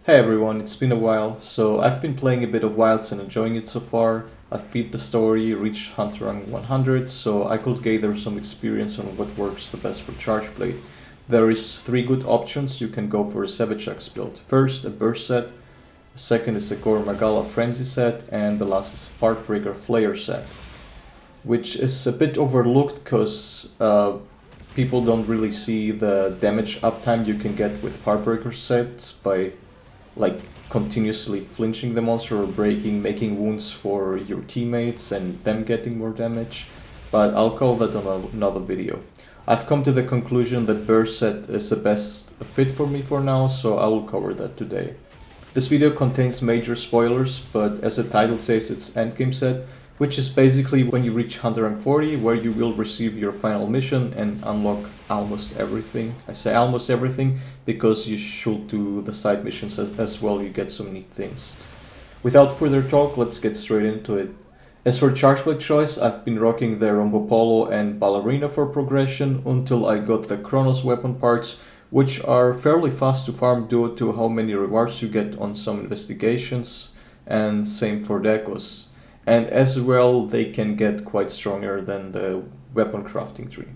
Hey everyone, it's been a while. So I've been playing a bit of Wilds and enjoying it so far. I've beat the story, reached Hunter rank 100, so I could gather some experience on what works the best for Charge Blade. There is three good options you can go for a Savage Axe build. First, a Burst set, the second is a Gore Magala Frenzy set, and the last is a Heartbreaker Flayer set, which is a bit overlooked because people don't really see the damage uptime you can get with Heartbreaker sets by like continuously flinching the monster or breaking, making wounds for your teammates and them getting more damage. But I'll call that on another video. I've come to the conclusion that Burst set is the best fit for me for now, so I will cover that today. This video contains major spoilers, but as the title says, it's Endgame set, which is basically when you reach Hunter rank 40, where you will receive your final mission and unlock almost everything. I say almost everything because you should do the side missions as well, you get some neat things. Without further talk, let's get straight into it. As for Charge Blade choice, I've been rocking the Rombo Polo and Ballerina for progression until I got the Chronos weapon parts, which are fairly fast to farm due to how many rewards you get on some investigations, and same for Decos. And as well, they can get quite stronger than the weapon crafting tree.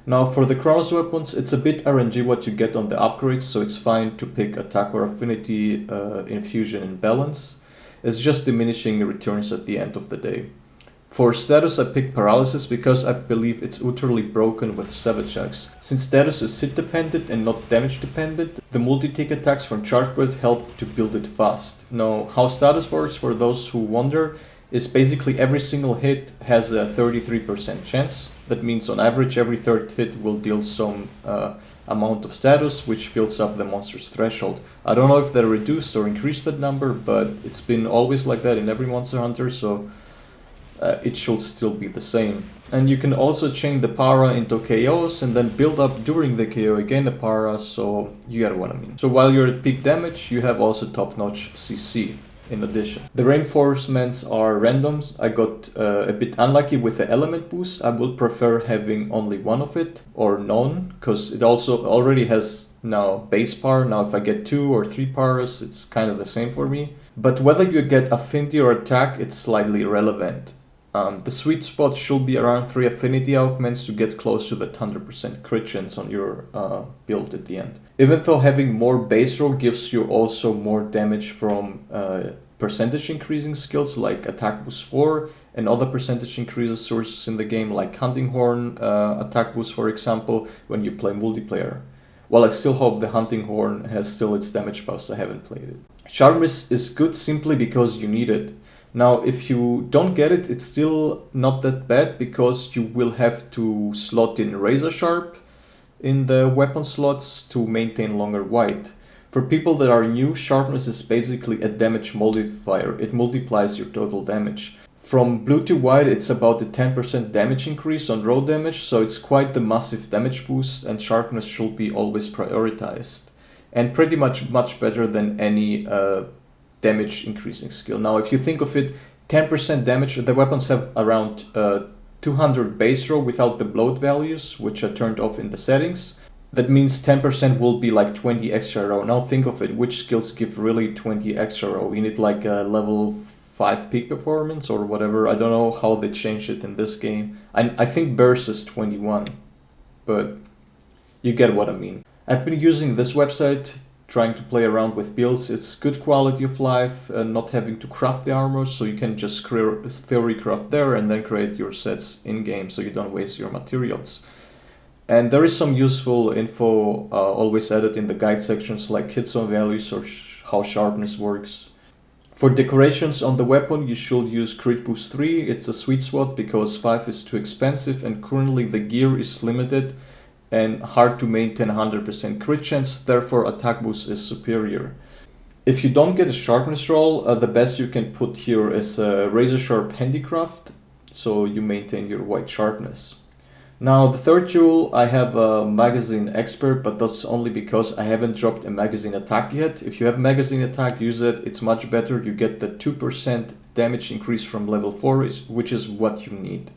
Now for the Chronos weapons, it's a bit RNG what you get on the upgrades, so it's fine to pick attack or affinity, infusion and balance. It's just diminishing returns at the end of the day. For status, I picked Paralysis because I believe it's utterly broken with Savage Axe. Since status is hit dependent and not damage dependent, the multi-tick attacks from Charge Blade help to build it fast. Now, how status works for those who wonder is basically every single hit has a 33% chance. That means on average every third hit will deal some amount of status, which fills up the monster's threshold. I don't know if they reduced or increased that number, but it's been always like that in every Monster Hunter, so it should still be the same. And you can also chain the para into KOs and then build up during the KO again the para, so you get what I mean. So while you're at peak damage, you have also top-notch CC in addition. The reinforcements are randoms. I got a bit unlucky with the element boost. I would prefer having only one of it or none, because it also already has now base par. Now if I get 2 or 3 paras, it's kind of the same for me. But whether you get affinity or attack, it's slightly irrelevant. The sweet spot should be around 3 affinity augments to get close to that 100% crit chance on your build at the end. Even though having more base roll gives you also more damage from percentage increasing skills like attack boost 4 and other percentage increases sources in the game like hunting horn attack boost, for example, when you play multiplayer. While I still hope the hunting horn has still its damage buffs, I haven't played it. Sharpness is good simply because you need it. Now, if you don't get it, it's still not that bad because you will have to slot in Razor Sharp in the weapon slots to maintain longer white. For people that are new, Sharpness is basically a damage multiplier. It multiplies your total damage. From blue to white, it's about a 10% damage increase on raw damage, so it's quite the massive damage boost, and Sharpness should be always prioritized. And pretty much better than any damage increasing skill. Now if you think of it, 10% damage, the weapons have around 200 base row without the bloat values, which are turned off in the settings. That means 10% will be like 20 extra row. Now think of it, which skills give really 20 extra row? You need like a level 5 peak performance or whatever. I don't know how they changed it in this game. I think burst is 21, but you get what I mean. I've been using this website trying to play around with builds. It's good quality of life, not having to craft the armor, so you can just theory craft there and then create your sets in-game so you don't waste your materials. And there is some useful info always added in the guide sections like hit zone values or how sharpness works. For decorations on the weapon, you should use crit boost 3. It's a sweet spot because 5 is too expensive and currently the gear is limited and hard to maintain 100% crit chance, therefore attack boost is superior. If you don't get a sharpness roll, the best you can put here is a razor sharp handicraft, so you maintain your white sharpness. Now the third tool, I have a magazine expert, but that's only because I haven't dropped a magazine attack yet. If you have magazine attack, use it, it's much better. You get the 2% damage increase from level 4, which is what you need.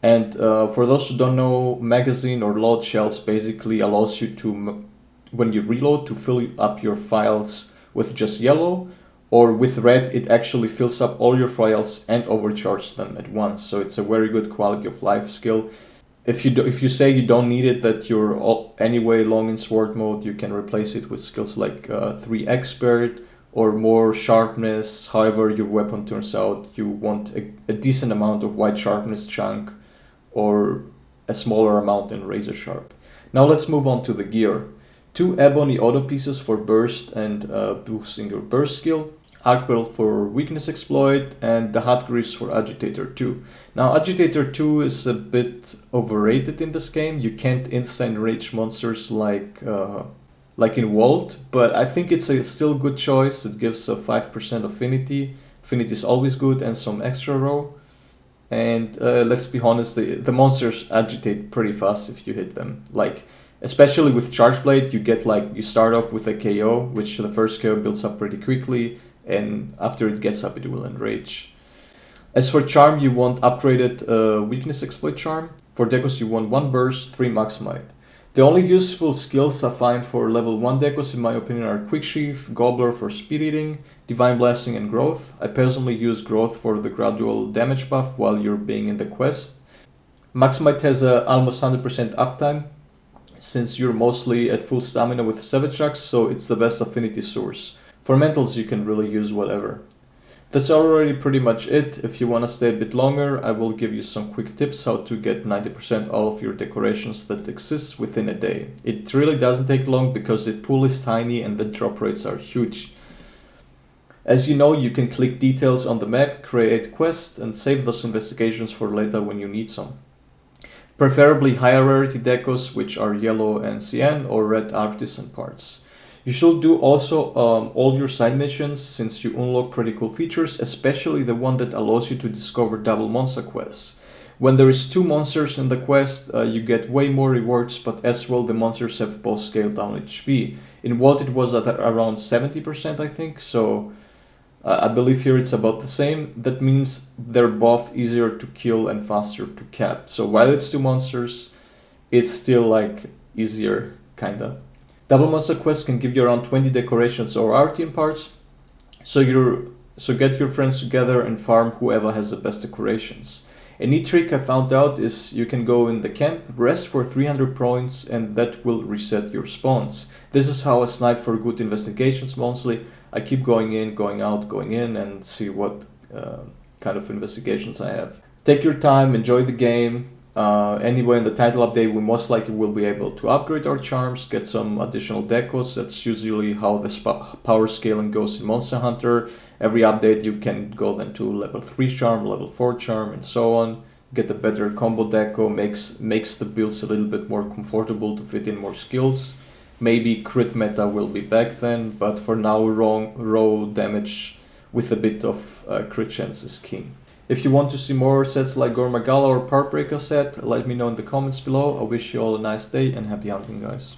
And for those who don't know, magazine or load shells basically allows you to, when you reload, to fill up your files with just yellow, or with red it actually fills up all your vials and overcharges them at once. So it's a very good quality of life skill. If you say you don't need it, that you're anyway long in sword mode, you can replace it with skills like 3 expert or more sharpness. However your weapon turns out, you want a decent amount of white sharpness chunk or a smaller amount in razor sharp. Now let's move on to the gear. 2 ebony auto pieces for burst and boosting your burst skill, Arcwell for weakness exploit, and the hot greaves for agitator 2. Now agitator 2 is a bit overrated in this game. You can't instant rage monsters like in Vault, but I think it's a still good choice. It gives a 5% affinity. Affinity is always good, and some extra row. And let's be honest, the monsters agitate pretty fast if you hit them. Like, especially with Charge Blade, you start off with a KO, which the first KO builds up pretty quickly, and after it gets up, it will enrage. As for Charm, you want upgraded weakness exploit charm. For Decos, you want 1 burst, 3 maximite. The only useful skills I find for level 1 Decos, in my opinion, are Quick Sheath, Gobbler for speed eating, Divine Blasting, and Growth. I personally use Growth for the gradual damage buff while you're being in the quest. Maximite has a almost 100% uptime, since you're mostly at full stamina with Savage Axe, so it's the best affinity source. For mentals, you can really use whatever. That's already pretty much it. If you want to stay a bit longer, I will give you some quick tips how to get 90% all of your decorations that exist within a day. It really doesn't take long because the pool is tiny and the drop rates are huge. As you know, you can click details on the map, create quests, and save those investigations for later when you need some. Preferably higher rarity decos, which are yellow and cyan, or red artisan parts. You should do also all your side missions, since you unlock pretty cool features, especially the one that allows you to discover double monster quests. When there is 2 monsters in the quest, you get way more rewards, but as well the monsters have both scaled down HP. In Vault it was at around 70%, I think, so I believe here it's about the same. That means they're both easier to kill and faster to cap. So while it's 2 monsters, it's still like easier, kinda. Double monster quests can give you around 20 decorations or RTM parts, so get your friends together and farm whoever has the best decorations. A neat trick I found out is you can go in the camp, rest for 300 points, and that will reset your spawns. This is how I snipe for good investigations mostly. I keep going in, going out, going in, and see what kind of investigations I have. Take your time, enjoy the game. Anyway, in the title update, we most likely will be able to upgrade our charms, get some additional decos. That's usually how the power scaling goes in Monster Hunter. Every update you can go then to level 3 charm, level 4 charm, and so on. Get a better combo deco, makes the builds a little bit more comfortable to fit in more skills. Maybe crit meta will be back then, but for now raw damage with a bit of crit chance is king. If you want to see more sets like Gormagala or Part Breaker set, let me know in the comments below. I wish you all a nice day and happy hunting, guys.